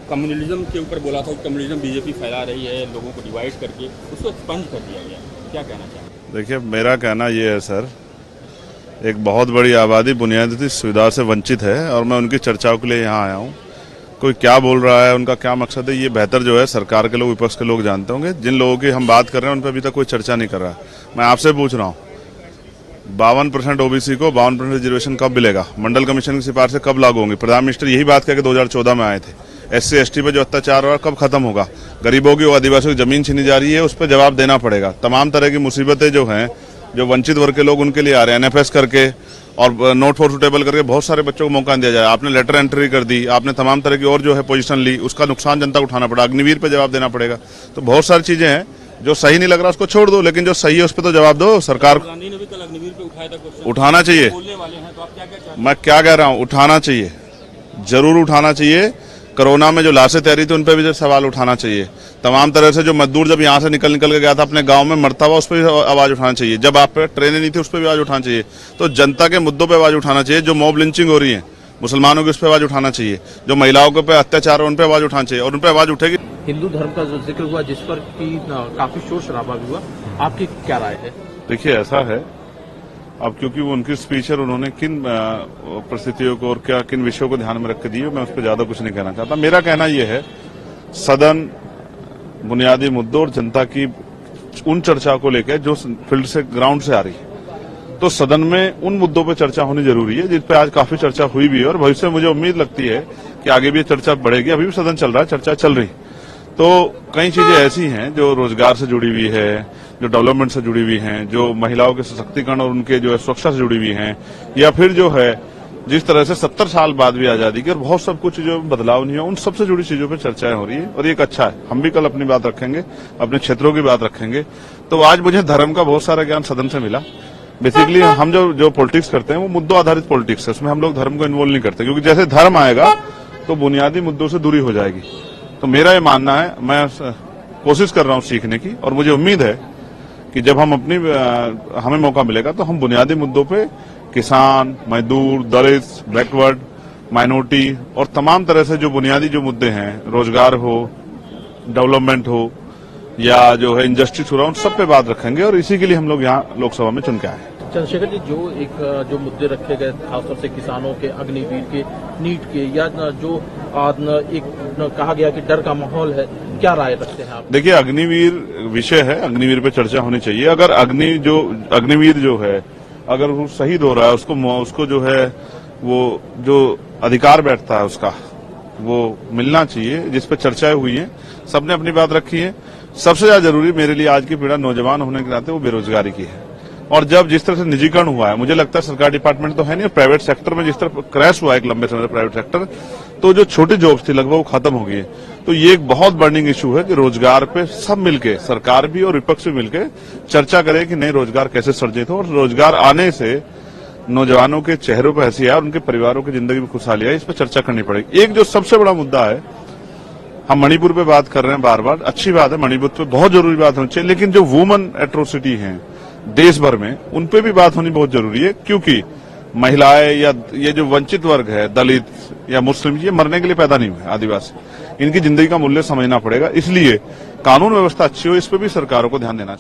Communalism के ऊपर बोला था कि कम्युनलिज्म बीजेपी फैला रही है, लोगों को डिवाइड करके उसको एक्सपंज कर दिया गया, क्या कहना चाहिए? देखिए, मेरा कहना ये है सर, एक बहुत बड़ी आबादी बुनियादी सुविधा से वंचित है और मैं उनकी चर्चाओं के लिए यहाँ आया हूँ। कोई क्या बोल रहा है, उनका क्या मकसद है, ये बेहतर जो है सरकार के लोग, विपक्ष के लोग जानते होंगे। जिन लोगों की हम बात कर रहे हैं उन पर अभी तक कोई चर्चा नहीं कर रहा। मैं आपसे पूछ रहा हूँ, 52% ओबीसी को 52% रिजर्वेशन कब मिलेगा? मंडल कमीशन की सिफारिश से कब लागू होंगी? प्रधानमंत्री यही बात करके 2014 में आए थे। SC ST पे जो अत्याचार हो रहा है कब खत्म होगा? गरीबों की, आदिवासियों की जमीन छीनी जा रही है, उस पर जवाब देना पड़ेगा। तमाम तरह की मुसीबतें जो हैं, जो वंचित वर्ग के लोग उनके लिए आ रहे हैं, NFS करके और नोट फॉर सुटेबल करके बहुत सारे बच्चों को मौका दिया जाए। आपने लेटर एंट्री कर दी, आपने तमाम तरह की और जो है पोजीशन ली, उसका नुकसान जनता को उठाना पड़ा। अग्निवीर पे जवाब देना पड़ेगा। तो बहुत सारी चीजें हैं, जो सही नहीं लग रहा उसको छोड़ दो, लेकिन जो सही है उस पर तो जवाब दो। सरकार गांधी ने भी कल अग्निवीर पे उठाया था क्वेश्चन, उठाना चाहिए। बोलने वाले हैं, तो आप क्या कहते हैं? मैं क्या कह रहा हूँ, उठाना चाहिए, जरूर उठाना चाहिए। कोरोना में जो लाशें तैरी थी उन पर भी सवाल उठाना चाहिए। तमाम तरह से जो मजदूर जब यहाँ से निकल के गया था अपने गांव में मरता हुआ, उस पर भी आवाज उठाना चाहिए। जब आप पे ट्रेनें नहीं थी उस पर भी आवाज उठाना चाहिए। तो जनता के मुद्दों पर आवाज उठाना चाहिए। जो मॉब लिंचिंग हो रही है मुसलमानों की, उस पर आवाज उठाना चाहिए। जो महिलाओं के पे अत्याचार है उन पर आवाज उठाना चाहिए, और उन पर आवाज उठेगी। हिंदू धर्म का जो जिक्र हुआ, जिस पर की काफी शोर शराबा भी हुआ, आपकी क्या राय है? देखिए, ऐसा है, अब क्योंकि वो उनकी स्पीच है, उन्होंने किन परिस्थितियों को और क्या किन विषयों को ध्यान में रख के दी, मैं उस पर ज्यादा कुछ नहीं कहना चाहता। मेरा कहना यह है, सदन बुनियादी मुद्दों और जनता की उन चर्चा को लेकर जो फील्ड से, ग्राउंड से आ रही है, तो सदन में उन मुद्दों पर चर्चा होनी जरूरी है, जिस पे आज काफी चर्चा हुई भी है और भविष्य में मुझे उम्मीद लगती है कि आगे भी चर्चा बढ़ेगी। अभी भी सदन चल रहा है, चर्चा चल रही। तो कई चीजें ऐसी हैं जो रोजगार से जुड़ी हुई है, जो डेवलपमेंट से जुड़ी हुई हैं, जो महिलाओं के सशक्तिकरण और उनके जो है सुरक्षा से जुड़ी हुई हैं, या फिर जो है जिस तरह से 70 साल बाद भी आजादी की और बहुत सब कुछ जो बदलाव नहीं हुआ, उन सबसे जुड़ी चीजों पर चर्चाएं हो रही है और ये एक अच्छा है। हम भी कल अपनी बात रखेंगे, अपने क्षेत्रों की बात रखेंगे। तो आज मुझे धर्म का बहुत सारा ज्ञान सदन से मिला। बेसिकली हम जो पॉलिटिक्स करते हैं वो मुद्दों आधारित पॉलिटिक्स है, उसमें हम लोग धर्म को इन्वॉल्व नहीं करते, क्योंकि जैसे धर्म आएगा तो बुनियादी मुद्दों से दूरी हो जाएगी। तो मेरा ये मानना है, मैं कोशिश कर रहा हूं सीखने की, और मुझे उम्मीद है कि जब हमें मौका मिलेगा तो हम बुनियादी मुद्दों पे किसान, मजदूर, दलित, बैकवर्ड, माइनॉरिटी और तमाम तरह से जो बुनियादी जो मुद्दे हैं, रोजगार हो, डेवलपमेंट हो, या जो है इंडस्ट्री हो रहा, उन सब पे बात रखेंगे। और इसी के लिए हम लोग यहाँ लोकसभा में चुन के आए। चंद्रशेखर जी, जो मुद्दे रखे गए, खासतौर से किसानों के, अग्निवीर के, नीट के, या जो कहा गया कि डर का माहौल है, क्या राय रखते हैं आप? देखिए, अग्निवीर विषय है, अग्निवीर पे चर्चा होनी चाहिए। अगर अग्निवीर जो है, अगर वो शहीद हो रहा है, उसको जो है वो जो अधिकार बैठता है उसका वो मिलना चाहिए, जिस पे चर्चाएं हुई हैं, सबने अपनी बात रखी है। सबसे ज्यादा जरूरी मेरे लिए आज की पीड़ा नौजवान होने के नाते वो बेरोजगारी की है। और जब जिस तरह से निजीकरण हुआ है, मुझे लगता है सरकार डिपार्टमेंट तो है नहीं, प्राइवेट सेक्टर में जिस तरह क्रैश हुआ है एक लंबे समय से प्राइवेट सेक्टर, तो जो छोटी जॉब्स थी लगभग वो खत्म हो गई है। तो ये एक बहुत बर्निंग इशू है कि रोजगार पे सब मिलके, सरकार भी और विपक्ष भी मिलके चर्चा करे कि नए रोजगार कैसे सृजित हो, और रोजगार आने से नौजवानों के चेहरों पर हंसी आए और उनके परिवारों की जिंदगी में खुशहाली आए, इस पर चर्चा करनी पड़ेगी। एक जो सबसे बड़ा मुद्दा है, हम मणिपुर पे बात कर रहे हैं बार बार, अच्छी बात है, मणिपुर पे बहुत जरूरी बात होनी चाहिए, लेकिन जो वुमन एट्रोसिटी है देश भर में, उन पे भी बात होनी बहुत जरूरी है, क्योंकि महिलाएं या ये जो वंचित वर्ग है, दलित या मुस्लिम, ये मरने के लिए पैदा नहीं हुए, आदिवासी, इनकी जिंदगी का मूल्य समझना पड़ेगा। इसलिए कानून व्यवस्था अच्छी हो, इस पे भी सरकारों को ध्यान देना चाहिए।